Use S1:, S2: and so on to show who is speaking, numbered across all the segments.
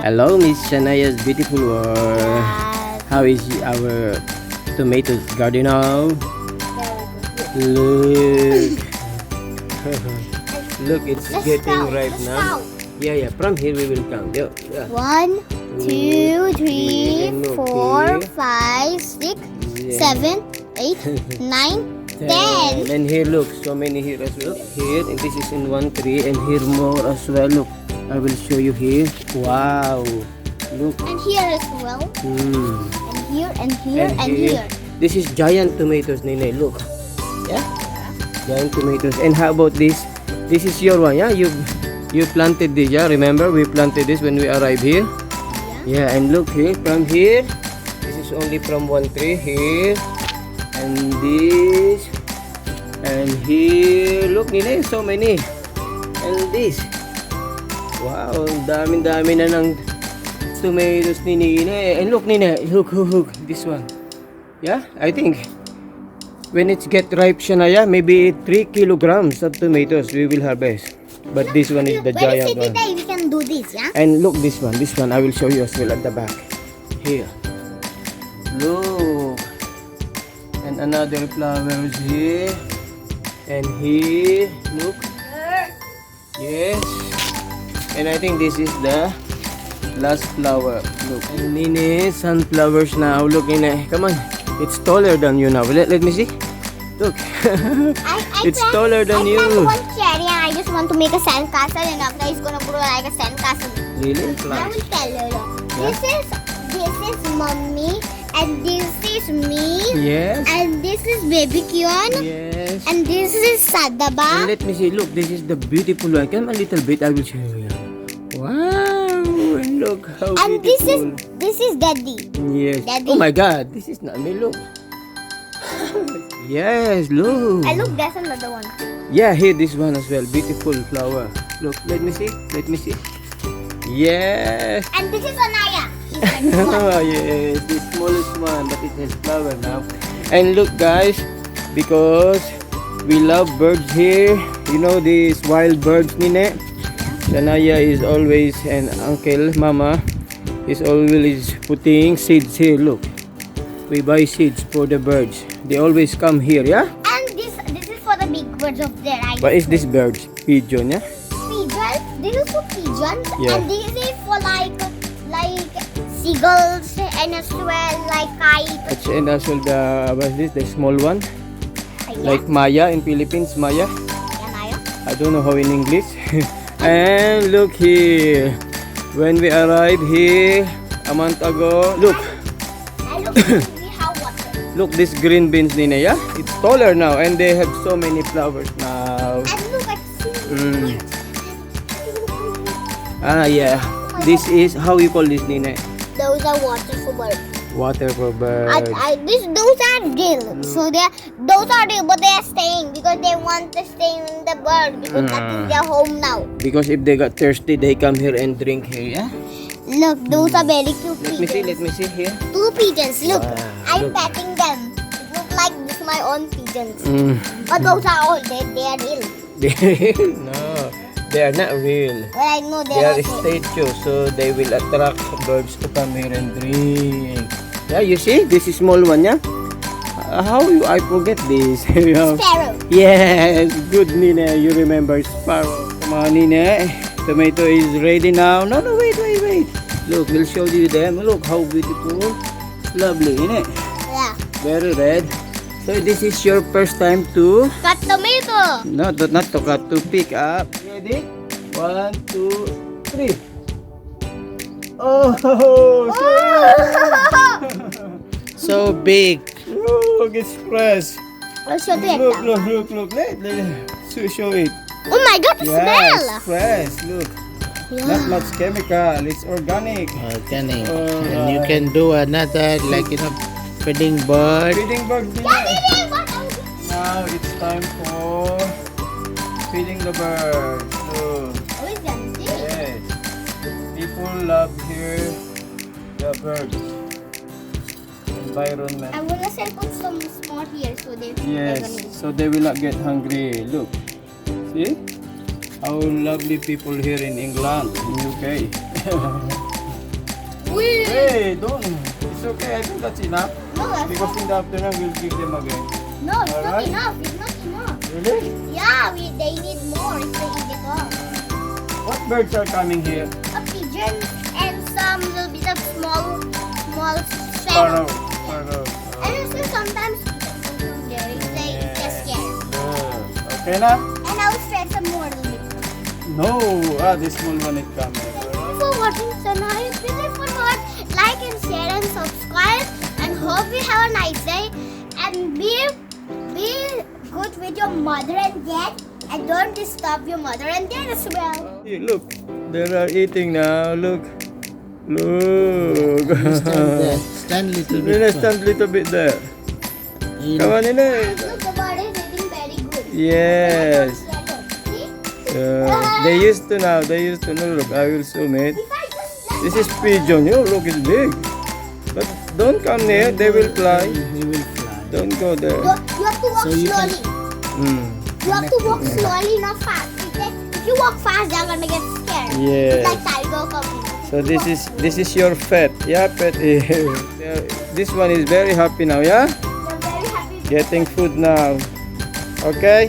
S1: Hello, Miss Shanaya's Beautiful World.
S2: Yes.
S1: How is our tomatoes garden now?
S2: Very good.
S1: Look, it's
S2: Let's
S1: getting
S2: count.
S1: ripe
S2: Let's
S1: now.
S2: count.
S1: Yeah. From here we will count. Yeah.
S2: 1, 2, 3,
S1: and look
S2: 4,
S1: here.
S2: 5, 6,
S1: Yeah.
S2: 7, 8, 9, 10.
S1: And here, look, so many here as well. Here, and this is in one tree, and here more as well. Look, I will show you here. Wow. Look.
S2: And here as well.
S1: Hmm.
S2: And here, and here, and here.
S1: This is giant tomatoes, Nene. Look. Yeah? Giant tomatoes. And how about this? This is your one, yeah? You planted this, yeah? Remember, we planted this when we arrived here? Yeah, and look here. From here, this is only from one tree. Here. And this. And here. Look, Nene, so many. And this. Wow, dami-dami na ng tomatoes ni Nene. And look, Nene, look, this one. Yeah, I think when it get ripe, Shanaya, maybe 3 kilograms of tomatoes we will harvest. But this one is the
S2: When it's
S1: giant
S2: city
S1: one.
S2: day, we can do this, yeah?
S1: And look, this one I will show you as well at the back. Here. Look. And another flowers here. And here. Look. Yes. And I think this is the last flower. Look. And Nene, sunflowers now. Look, Nene. Come on. It's taller than you now. Let me see. Look. It's taller than you.
S2: I plant one cherry and I just want to make a sandcastle, and after it's gonna grow like a sandcastle.
S1: Really?
S2: I will tell you. This is mommy, and this is me,
S1: Yes.
S2: and this is baby Kion,
S1: Yes.
S2: and this is
S1: And
S2: Sadaba.
S1: let me see. Look, this is the beautiful one. Come a little bit. I will show you. Wow! And look how
S2: And
S1: beautiful.
S2: this is Daddy.
S1: Yes.
S2: Daddy.
S1: Oh my God! This is not me. Look. Yes. Look.
S2: And look, there's another one.
S1: Yeah. Here, this one as well. Beautiful flower. Look. Let me see. Let me see. Yes.
S2: And this is Anaya. She's the next one.
S1: Oh yes, the smallest one, but it has flower now. And look, guys, because we love birds here. You know these wild birds, Nene. Shanaya is always, and Uncle, Mama is always putting seeds here. Look, we buy seeds for the birds. They always come here, yeah.
S2: And this is for the big birds of there.
S1: What is this birds? Pigeon, yeah.
S2: Pigeon. This is for pigeons,
S1: Yeah.
S2: and this is for like seagulls, and as well like kites.
S1: And also the what's this? The small one, like Maya in Philippines, Maya.
S2: Anaya.
S1: I don't know how in English. And look here. When we arrived here a month ago, look,
S2: And look, we have water.
S1: look this green beans, Nina, yeah? It's taller now and they have so many flowers now.
S2: And look at
S1: Mm. Ah, yeah. This is, how you call this, Nina?
S2: those are water for birds.
S1: Water for birds.
S2: Those are dill. So those are dill, but they are staying because they want to stay in the bird because that is their home now.
S1: Because if they got thirsty, they come here and drink here, yeah?
S2: Look, those are very cute pigeons.
S1: Let me see here.
S2: 2 pigeons. Look,
S1: Wow,
S2: I'm
S1: look.
S2: petting them. It looks like this my own pigeons.
S1: Mm.
S2: But those are all they are real.
S1: No, they are not real.
S2: Well, I know
S1: They
S2: they
S1: are
S2: are real.
S1: statues, so they will attract birds to come here and drink. Yeah, you see, this is small one, yeah. I forget this? You know?
S2: Sparrow.
S1: Yes, good, Nina. You remember sparrow. Come on, Nina. Tomato is ready now. No, wait. Look, we'll show you them. Look how beautiful, lovely, isn't it?
S2: Yeah.
S1: Very red. So this is your first time to
S2: Cut tomato.
S1: not to cut, to pick up. Ready? 1, 2, 3. Oh, so big. Look, it's fresh.
S2: I'll show you
S1: Look. Let show it.
S2: Oh my God, the smell.
S1: It's fresh. Look, not much chemical. It's organic.
S3: Organic.
S1: Oh,
S3: And you can do another, like, feeding bird.
S1: Feeding birds.
S2: Daddy, what?
S1: Now it's time for feeding the birds. Look.
S2: Oh, is that this?
S1: Yes. People love here the birds. Environment.
S2: I'm gonna put some spot here so they're
S1: Yes,
S2: gonna eat.
S1: so they will not get hungry. Look. See? How lovely people here in England, in UK.
S2: Wee.
S1: Hey, don't. It's okay. I think that's enough.
S2: No, that's
S1: Because
S2: not.
S1: in the afternoon, we'll give them again.
S2: No, it's not
S1: Alright.
S2: enough. It's not enough.
S1: Really?
S2: Yeah, they need more if they eat it all.
S1: What birds are coming here?
S2: A pigeon and some little bit of small
S1: Sparrow.
S2: sparrow.
S1: Sparrow.
S2: And also sometimes they get scared.
S1: Good. Okay na?
S2: And I'll stretch some more little bit.
S1: No. This one when it comes.
S2: Thank you for watching Shanaya's Beautiful World. Like and share and subscribe. And hope you have a nice day. And be good with your mother and dad. And don't disturb your mother and dad as well.
S1: Hey, look. They are eating now. Look. Look.
S3: Stand there. Stand little bit.
S1: Nina, stand a little bit there. Come on, Nina.
S2: Look, the bird is eating very good.
S1: Yes.
S2: See?
S1: They used to now. They used to know. Look, I will zoom it.
S2: If I just let
S1: This is pigeon. You look, it's big. But don't come near. They will fly.
S3: He will fly.
S1: Don't go there.
S2: you have to walk
S3: So you can-
S2: slowly.
S1: Mm.
S2: You have to walk slowly, not fast. If you walk fast, they're gonna get scared.
S1: Yes.
S2: It's like tiger coming.
S1: So this is your pet. Yeah, pet. This one is very happy now. Yeah,
S2: They're very happy.
S1: getting food now. Okay.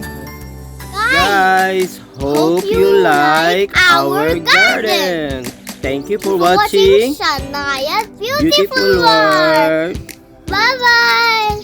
S1: Guys, hope you like our garden. Thank you for watching
S2: Shanaya's Beautiful
S1: Beautiful
S2: World.
S1: World.
S2: Bye bye.